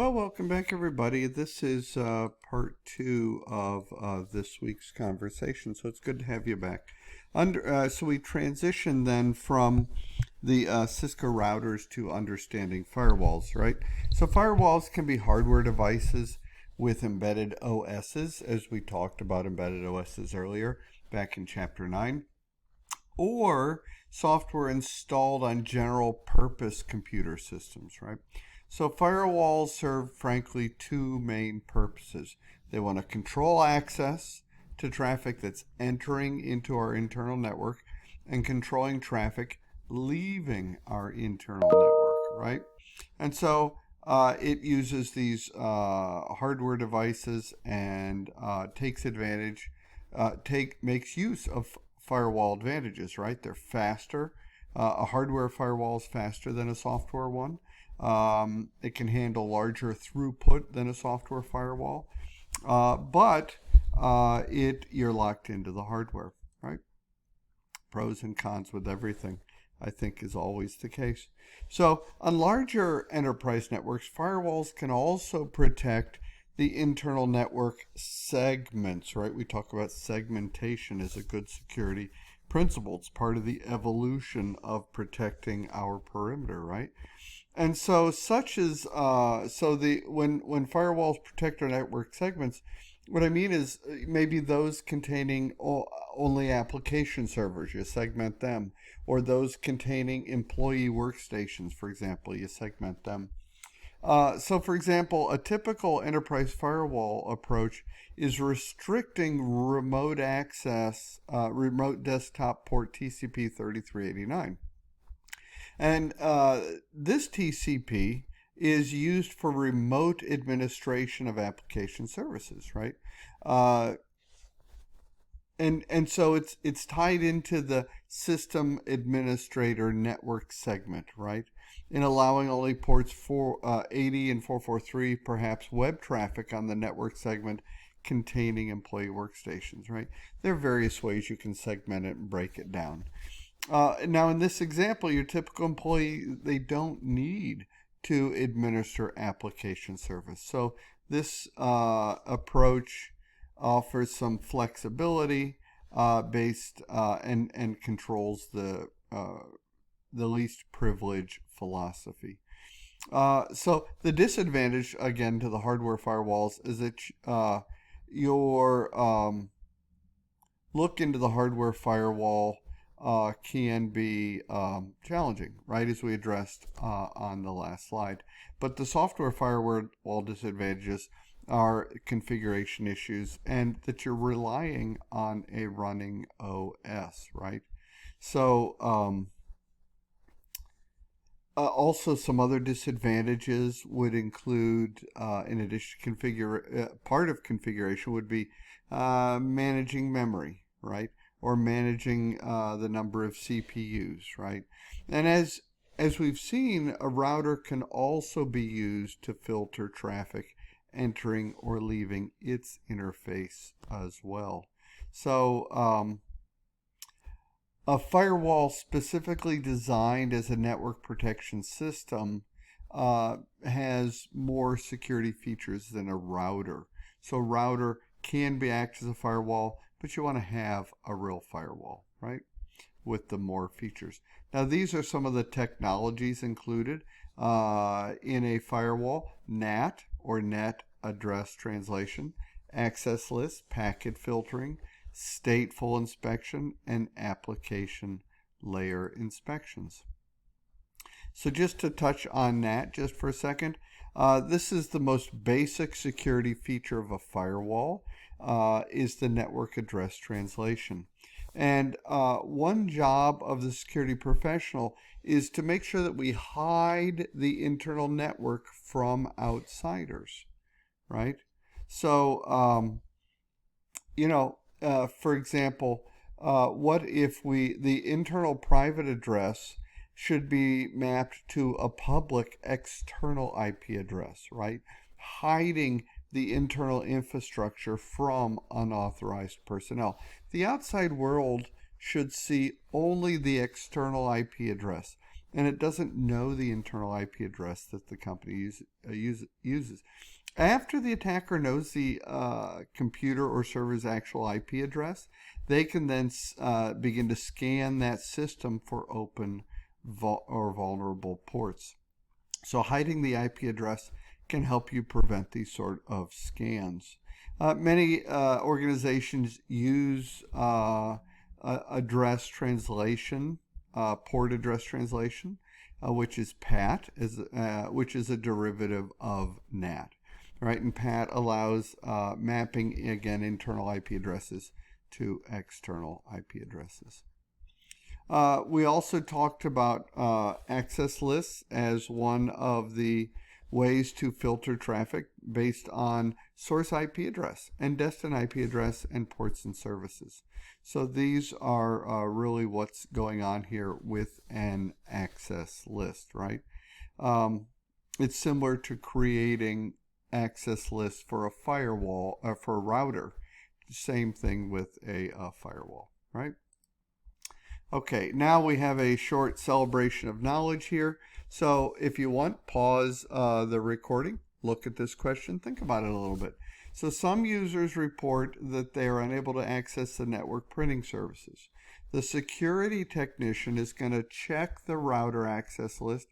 Well, welcome back, everybody. This is part two of this week's conversation, so it's good to have you back. So we transitioned then from the Cisco routers to understanding firewalls, right? So firewalls can be hardware devices with embedded OSs, as we talked about embedded OSs earlier back in Chapter 9, or software installed on general purpose computer systems, right? So firewalls serve, frankly, two main purposes. They want to control access to traffic that's entering into our internal network and controlling traffic leaving our internal network, right? And so it uses these hardware devices and makes use of firewall advantages, right? They're faster. A hardware firewall is faster than a software one. It can handle larger throughput than a software firewall, but you're locked into the hardware, right? Pros and cons with everything, I think, is always the case. So on larger enterprise networks, firewalls can also protect the internal network segments, right? We talk about segmentation as a good security principle. It's part of the evolution of protecting our perimeter, right? And so when firewalls protect our network segments, what I mean is maybe those containing only application servers, you segment them, or those containing employee workstations, for example, you segment them. So for example, a typical enterprise firewall approach is restricting remote access, remote desktop port TCP 3389. And this TCP is used for remote administration of application services, right? And so it's tied into the system administrator network segment, right? In allowing only ports 480 and 443, perhaps web traffic on the network segment containing employee workstations, right? There are various ways you can segment it and break it down. Now, in this example, your typical employee, they don't need to administer application service. So this approach offers some flexibility based and controls the least privilege philosophy. So the disadvantage, again, to the hardware firewalls is that your look into the hardware firewall can be challenging, right, as we addressed on the last slide. But the software firewall disadvantages are configuration issues and that you're relying on a running OS, right? So also some other disadvantages would include, in addition to part of configuration would be managing memory, right? Or managing the number of CPUs, right? And as we've seen, a router can also be used to filter traffic entering or leaving its interface as well. So a firewall specifically designed as a network protection system has more security features than a router. So a router can act as a firewall, but you want to have a real firewall, right, with the more features. Now, these are some of the technologies included in a firewall: NAT, or Net Address Translation, access list, packet filtering, stateful inspection, and application layer inspections. So just to touch on NAT just for a second, this is the most basic security feature of a firewall. Is the network address translation. And one job of the security professional is to make sure that we hide the internal network from outsiders, right? So, for example, what if the internal private address should be mapped to a public external IP address, right? Hiding the internal infrastructure from unauthorized personnel. The outside world should see only the external IP address. and it doesn't know the internal IP address that the company uses. After the attacker knows the computer or server's actual IP address, they can then begin to scan that system for open or vulnerable ports. So hiding the IP address can help you prevent these sort of scans. Many organizations use address translation, port address translation, which is PAT, which is a derivative of NAT. Right, and PAT allows mapping, again, internal IP addresses to external IP addresses. We also talked about access lists as one of the ways to filter traffic based on source IP address and destined IP address and ports and services. So these are really what's going on here with an access list, right? It's similar to creating access lists for a firewall or for a router. Same thing with a firewall, right? Okay, now we have a short celebration of knowledge here. So if you want, pause the recording, look at this question, think about it a little bit. So some users report that they are unable to access the network printing services. The security technician is going to check the router access list,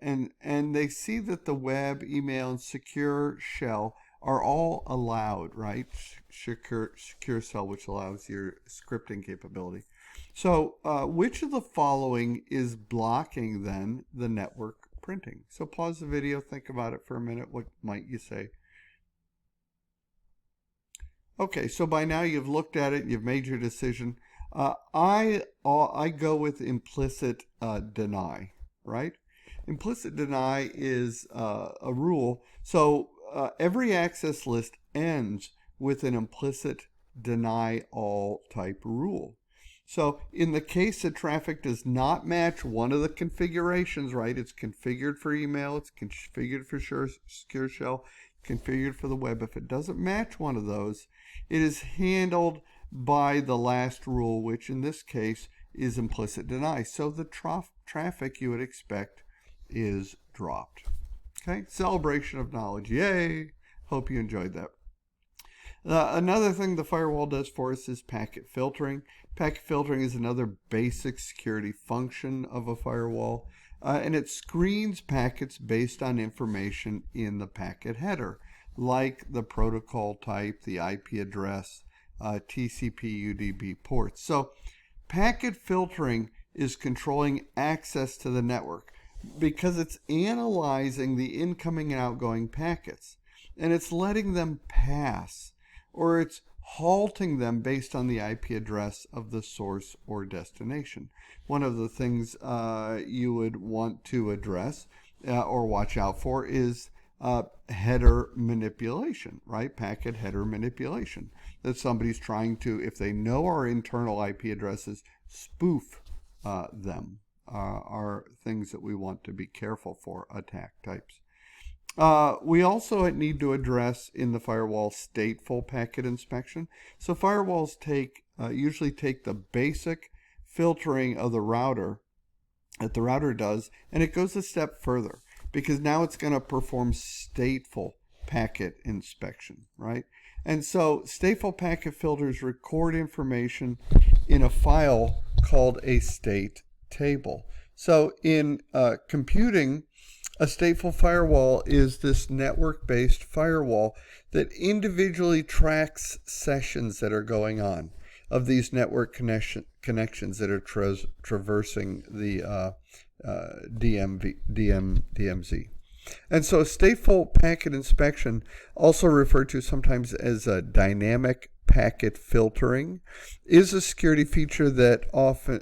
and they see that the web, email, and secure shell are all allowed, right? Secure shell, which allows your scripting capability. So which of the following is blocking then the network printing? So pause the video, think about it for a minute. What might you say? Okay, so by now you've looked at it, you've made your decision. I go with implicit deny, right? Implicit deny is a rule. So every access list ends with an implicit deny all type rule. So in the case that traffic does not match one of the configurations, right? It's configured for email, it's configured for secure shell, configured for the web. If it doesn't match one of those, it is handled by the last rule, which in this case is implicit deny. So the traffic you would expect is dropped. Okay, celebration of knowledge. Yay! Hope you enjoyed that. Another thing the firewall does for us is packet filtering. Packet filtering is another basic security function of a firewall, and it screens packets based on information in the packet header, like the protocol type, the IP address, TCP UDP ports. So packet filtering is controlling access to the network because it's analyzing the incoming and outgoing packets, and it's letting them pass, or it's halting them based on the IP address of the source or destination. One of the things you would want to address or watch out for is header manipulation, right? Packet header manipulation. That somebody's trying to, if they know our internal IP addresses, spoof them are things that we want to be careful for, attack types. We also need to address in the firewall stateful packet inspection. So firewalls usually take the basic filtering of the router that the router does, and it goes a step further because now it's going to perform stateful packet inspection, right? And so stateful packet filters record information in a file called a state table. So in computing, a stateful firewall is this network-based firewall that individually tracks sessions that are going on of these network connections that are traversing the DMZ. And so stateful packet inspection, also referred to sometimes as a dynamic packet filtering, is a security feature that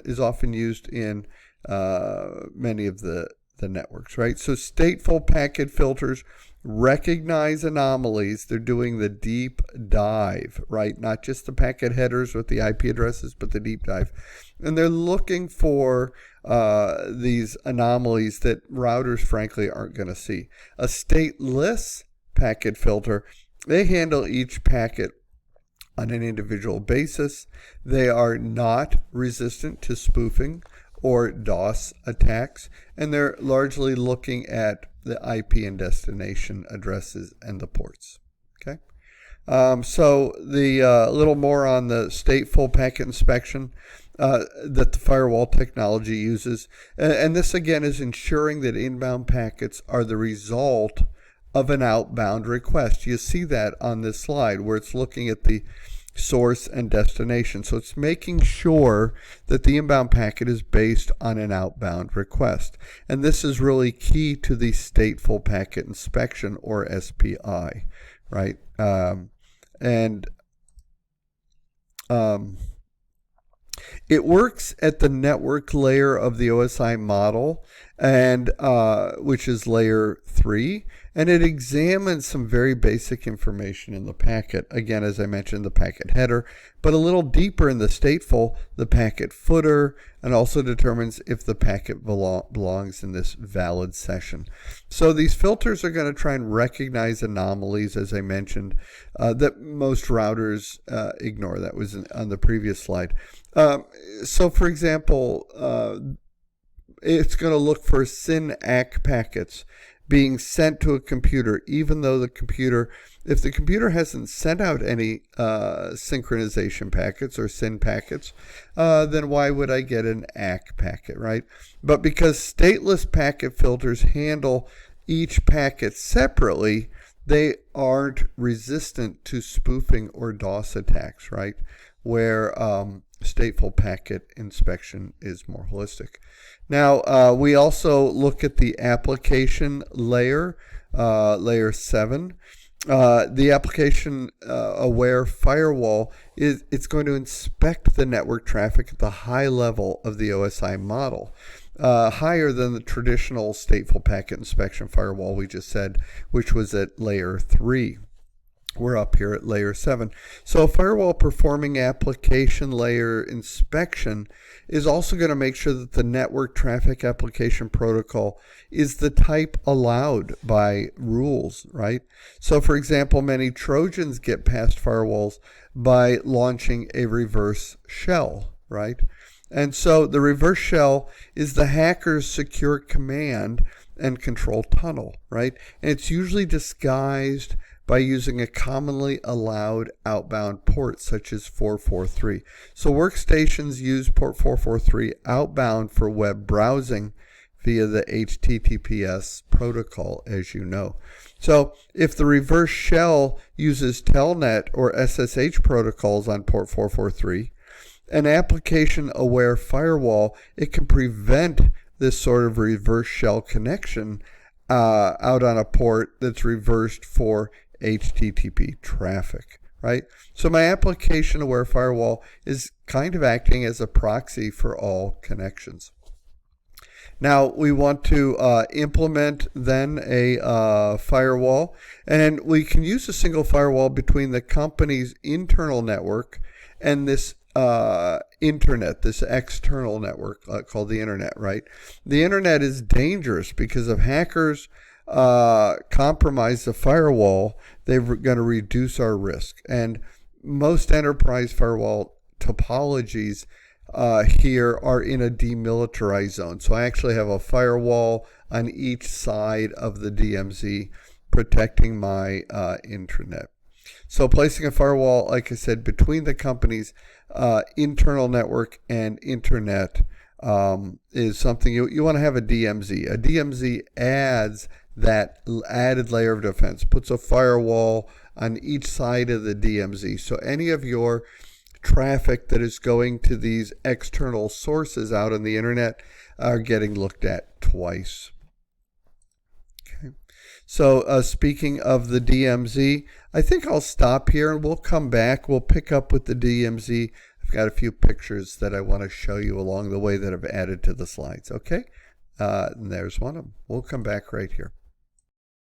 is often used in many of the networks, right? So stateful packet filters recognize anomalies. They're doing the deep dive, right? Not just the packet headers with the IP addresses, but the deep dive. And they're looking for these anomalies that routers, frankly, aren't going to see. A stateless packet filter, they handle each packet on an individual basis. They are not resistant to spoofing or DOS attacks, and they're largely looking at the IP and destination addresses and the ports. Okay. So the little more on the stateful packet inspection that the firewall technology uses. And this again is ensuring that inbound packets are the result of an outbound request. You see that on this slide where it's looking at the source and destination. So it's making sure that the inbound packet is based on an outbound request. And this is really key to the stateful packet inspection, or SPI, right? It works at the network layer of the OSI model, and which is layer 3, and it examines some very basic information in the packet. Again, as I mentioned, the packet header, but a little deeper in the stateful, the packet footer, and also determines if the packet belongs in this valid session. So these filters are going to try and recognize anomalies, as I mentioned, that most routers ignore. That was on the previous slide. So for example, it's going to look for SYN-ACK packets being sent to a computer, even though if the computer hasn't sent out any synchronization packets or SYN packets, then why would I get an ACK packet, right? But because stateless packet filters handle each packet separately, they aren't resistant to spoofing or DOS attacks, right? Where stateful packet inspection is more holistic. Now, we also look at the application layer, layer 7. The application aware firewall it's going to inspect the network traffic at the high level of the OSI model, higher than the traditional stateful packet inspection firewall we just said, which was at layer 3. We're up here at layer 7. So a firewall performing application layer inspection is also going to make sure that the network traffic application protocol is the type allowed by rules, right? So for example, many Trojans get past firewalls by launching a reverse shell, right? And so the reverse shell is the hacker's secure command and control tunnel, right? And it's usually disguised by using a commonly allowed outbound port such as 443. So workstations use port 443 outbound for web browsing via the HTTPS protocol, as you know. So if the reverse shell uses Telnet or SSH protocols on port 443, an application-aware firewall, it can prevent this sort of reverse shell connection out on a port that's reversed for HTTP traffic, right? So my application-aware firewall is kind of acting as a proxy for all connections. Now we want to implement then a firewall, and we can use a single firewall between the company's internal network and this internet, this external network called the internet, right? The internet is dangerous because if hackers compromise the firewall, they're going to reduce our risk. And most enterprise firewall topologies here are in a demilitarized zone. So I actually have a firewall on each side of the DMZ protecting my intranet. So placing a firewall, like I said, between the company's internal network and internet is something you want to have a DMZ. A DMZ adds that added layer of defense, puts a firewall on each side of the DMZ. So any of your traffic that is going to these external sources out on the internet are getting looked at twice. Okay. So speaking of the DMZ, I think I'll stop here and we'll come back. We'll pick up with the DMZ. I've got a few pictures that I want to show you along the way that I've added to the slides. Okay. And there's one of them. We'll come back right here.